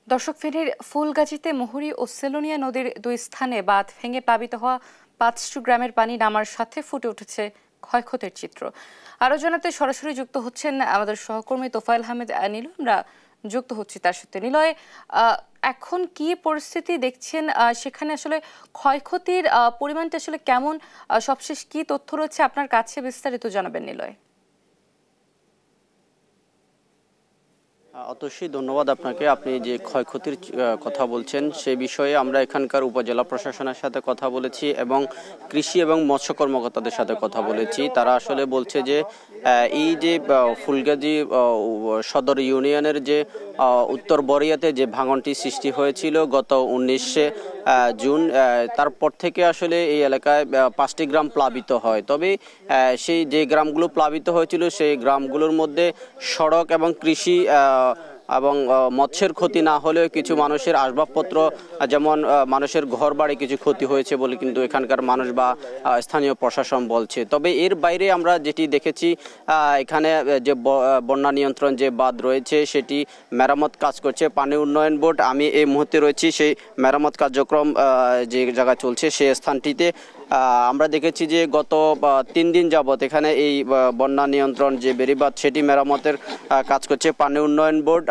দর্শক, ফেনীর ফুলগাজীতে মুহুরী ও সেলোনিয়া নদীর দুই স্থানে বাঁধ ভেঙে প্লাবিত হওয়া ৫টি গ্রামের পানি নামার সাথে ফুটে উঠেছে ক্ষয়ক্ষতির চিত্র। আরো জানাতে সরাসরি যুক্ত হচ্ছেন আমাদের সহকর্মী তোফায়েল আহমেদ নিলয়। আমরা যুক্ত হচ্ছি তার সাথে। নিলয়, এখন কি পরিস্থিতি দেখছেন সেখানে? আসলে ক্ষয়ক্ষতির পরিমাণটা আসলে কেমন? সবশেষ কি তথ্য রয়েছে আপনার কাছে? বিস্তারিত জানাবেন নিলয়। অতসী, ধন্যবাদ আপনাকে। আপনি যে ক্ষয়ক্ষতির কথা বলছেন সে বিষয়ে আমরা এখানকার উপজেলা প্রশাসনের সাথে কথা বলেছি এবং কৃষি এবং মৎস্য কর্মকর্তাদের সাথে কথা বলেছি। তারা আসলে বলছে যে এই যে ফুলগাজী সদর ইউনিয়নের যে উত্তর বরিয়াতে যে ভাঙনটি সৃষ্টি হয়েছিল গত 19 জুন, তারপর থেকে আসলে এই এলাকায় 5টি গ্রাম প্লাবিত হয়। তবে সেই যে গ্রামগুলো প্লাবিত হয়েছিল সেই গ্রামগুলোর মধ্যে সড়ক এবং কৃষি এবং মৎস্যের ক্ষতি না হলেও কিছু মানুষের আসবাবপত্র, যেমন মানুষের ঘর বাড়ি কিছু ক্ষতি হয়েছে বলে কিন্তু এখানকার মানুষ বা স্থানীয় প্রশাসন বলছে। তবে এর বাইরে আমরা যেটি দেখেছি, এখানে যে বন্যা নিয়ন্ত্রণ যে বাঁধ রয়েছে সেটি মেরামত কাজ করছে পানি উন্নয়ন বোর্ড। আমি এই মুহূর্তে রয়েছি সেই মেরামত কার্যক্রম যে জায়গায় চলছে সেই স্থানটিতে। আমরা দেখেছি যে গত 3 দিন যাবৎ এখানে এই বন্যা নিয়ন্ত্রণ যে বেড়িবাঁধ সেটি মেরামতের কাজ করছে পানি উন্নয়ন বোর্ড।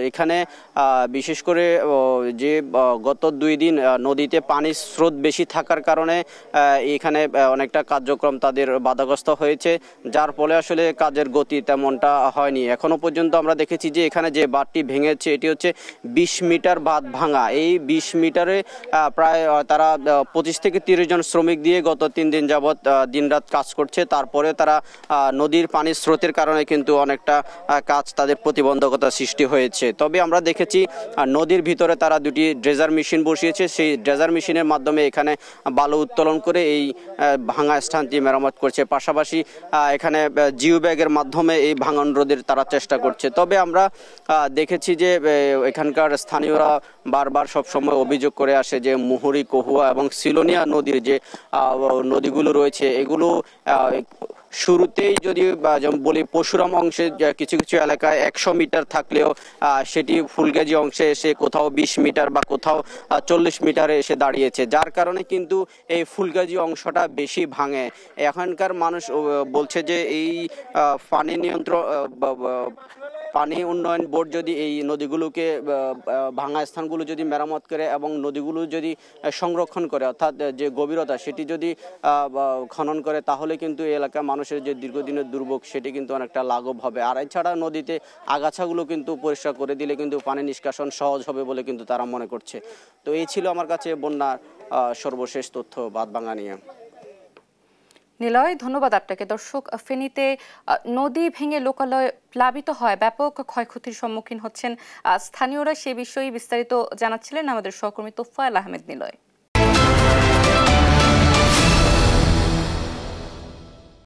এখানে বিশেষ করে যে গত 2 দিন নদীতে পানির স্রোত বেশি থাকার কারণে এখানে অনেকটা কার্যক্রম তাদের বাধাগ্রস্ত হয়েছে, যার ফলে আসলে কাজের গতি তেমনটা হয়নি। এখনো পর্যন্ত আমরা দেখেছি যে এখানে যে বাঁধটি ভেঙেছে এটি হচ্ছে 20 মিটার বাঁধ ভাঙা। এই 20 মিটারে প্রায় তারা 25 থেকে 30 জন শ্রমিক দিয়ে গত 3 দিন যাবৎ দিনরাত কাজ করছে। তারপরে তারা নদীর পানির স্রোতের কারণে কিন্তু অনেকটা কাজ তাদের প্রতিবন্ধকতা সৃষ্টি হয়েছে। তবে আমরা দেখেছি নদীর ভিতরে তারা 2টি ড্রেজার মেশিন বসিয়েছে। সেই ড্রেজার মেশিনের মাধ্যমে এখানে বালু উত্তোলন করে এই ভাঙা স্থানটি মেরামত করছে। পাশাপাশি এখানে জিও ব্যাগের মাধ্যমে এই ভাঙন রোধের তারা চেষ্টা করছে। তবে আমরা দেখেছি যে এখানকার স্থানীয়রা বারবার সবসময় অভিযোগ করে আসে যে মুহুরী, কহুয়া এবং সিলোনিয়া নদীর যে নদীগুলো রয়েছে এগুলো শুরুতেই যদি যেমন বলি পরশুরাম অংশে কিছু কিছু এলাকায় 100 মিটার থাকলেও সেটি ফুলগাজী অংশে এসে কোথাও 20 মিটার বা কোথাও 40 মিটারে এসে দাঁড়িয়েছে, যার কারণে কিন্তু এই ফুলগাজী অংশটা বেশি ভাঙে। এখানকার মানুষ বলছে যে এই পানি নিয়ন্ত্রণ পানি উন্নয়ন বোর্ড যদি এই নদীগুলোকে ভাঙা স্থানগুলো যদি মেরামত করে এবং নদীগুলো যদি সংরক্ষণ করে, অর্থাৎ যে গভীরতা সেটি যদি খনন করে, তাহলে কিন্তু এই এলাকার মানুষের যে দীর্ঘদিনের দুর্ভোগ সেটি কিন্তু অনেকটা লাঘব হবে। আর এছাড়া নদীতে আগাছাগুলো কিন্তু পরিষ্কার করে দিলে কিন্তু পানি নিষ্কাশন সহজ হবে বলে কিন্তু তারা মনে করছে। তো এই ছিল আমার কাছে বন্যার সর্বশেষ তথ্য বাঁধ ভাঙা নিয়ে। নিলয়, ধন্যবাদ আপনাকে। দর্শক, ফেনীতে নদী ভেঙে লোকালয় প্লাবিত হয়, ব্যাপক ক্ষয়ক্ষতির সম্মুখীন হচ্ছেন স্থানীয়রা। সে বিষয়ে বিস্তারিত জানাচ্ছিলেন আমাদের সহকর্মী তোফায়েল আহমেদ নিলয়।